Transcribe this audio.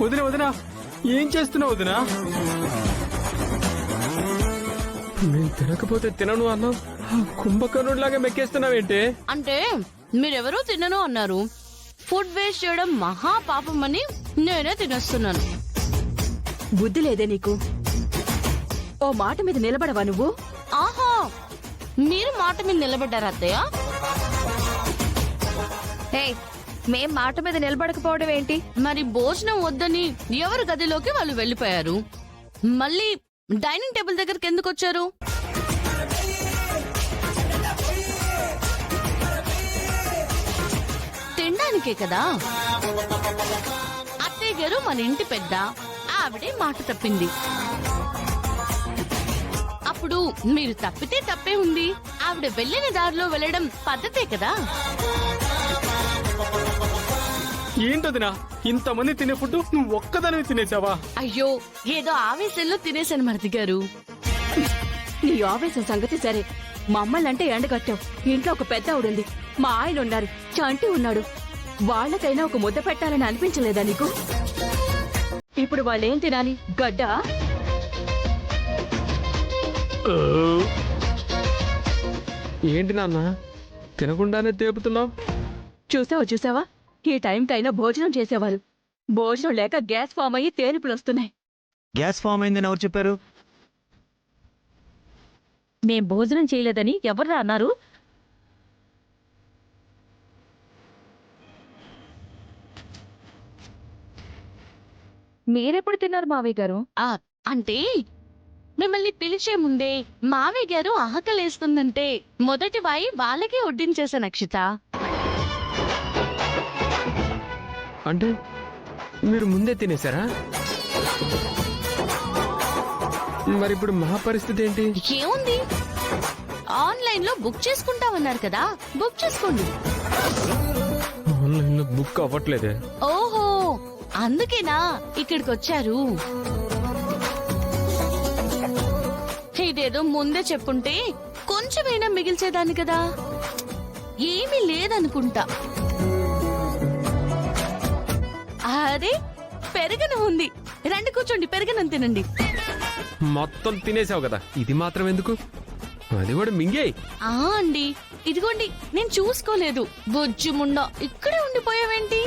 వదినా వదినా, ఏం చేస్తున్నావు వదినా? నేను తినకపోతే తినను అన్నావు, కుంభకర్ణుడిలాగా మెక్కేస్తున్నావేంటి? అంటే మీరెవరూ తినను అన్నారు. ఫుడ్ వేస్ట్ చేయడం మహా పాపమని నేనే తినేస్తున్నాను. బుద్ధి లేదే నీకు? ఓ మాట మీద నిలబడవా నువ్వు? ఆహా, మీరు మాట మీద నిలబడ్డారు అత్తయ్య. మేం మాట మీద నిలబడకపోవడం ఏంటి? మరి భోజనం వద్దని ఎవరి గదిలోకి వాళ్ళు వెళ్ళిపోయారు. మళ్ళీ డైనింగ్ టేబుల్ దగ్గరికి ఎందుకు వచ్చారు? తినడానికే కదా. అత్తయ్య గారు మన ఇంటి పెద్ద, ఆవిడే మాట తప్పింది. అప్పుడు మీరు తప్పితే తప్పే ఉంది. ఆవిడ వెళ్ళిన దారిలో వెళ్ళడం పద్ధతే కదా. ఏంటదినా, ఇంతమంది తినే ఫుడ్ నువ్వు ఒక్కదానివి తినేసావా? అయ్యో, ఏదో ఆవేశంలో తినేశాను మరిది గారు. నీ ఆవేశం సంగతి సరే, మమ్మల్నంటే ఎండగట్టావు. ఇంట్లో ఒక పెద్ద ఆవిడుంది, మా ఆయన ఉన్నారు, చంటి ఉన్నాడు. వాళ్ళకైనా ఒక ముద్ద పెట్టాలని అనిపించలేదా నీకు? ఇప్పుడు వాళ్ళేం తినాలి? గడ్డ? ఏంటి నాన్న, తినకుండానే తేపుతున్నావు? చూసావా, ఈ టైంకైనా భోజనం చేసేవారు. భోజనం లేక గ్యాస్ ఫామ్ అయ్యి తేనిపులు వస్తున్నాయి. గ్యాస్ ఫామ్ అయిందని ఎవరు చెప్పారు? మేం భోజనం చేయలేదని ఎవరు అన్నారు? మీరెప్పుడు తిన్నారు మావయ్య గారు? అంటే మిమ్మల్ని పిలిచే ముందే మావయ్య గారు ఆకలేస్తుందంటే మొదటి వాయి వాళ్ళకే వడ్డించేశాను అక్షిత. అంటే మీరు ముందే తినేశారా? మరి ఇప్పుడు మా పరిస్థితి ఏంటి? ఏముంది, ఆన్లైన్ లో బుక్ చేసుకుంటామన్నారు కదా, బుక్ చేసుకోండి. ఆన్లైన్ లో బుక్ అవ్వట్లేదే. ఓహో, అందుకేనా ఇక్కడికి వచ్చారు? ఇదేదో ముందే చెప్పుంటే కొంచెమైనా మిగిల్చేదాన్ని కదా. ఏమీ లేదనుకుంటా. అదే పెరగను ఉంది, రండి కూర్చోండి, పెరగనం తినండి. మొత్తం తినేసావు కదా, ఇది మాత్రం ఎందుకు? అది కూడా మింగేయ్. అండి, ఇదిగోండి, నేను చూసుకోలేదు. బొజ్జు ముండా, ఇక్కడే ఉండిపోయావేంటి?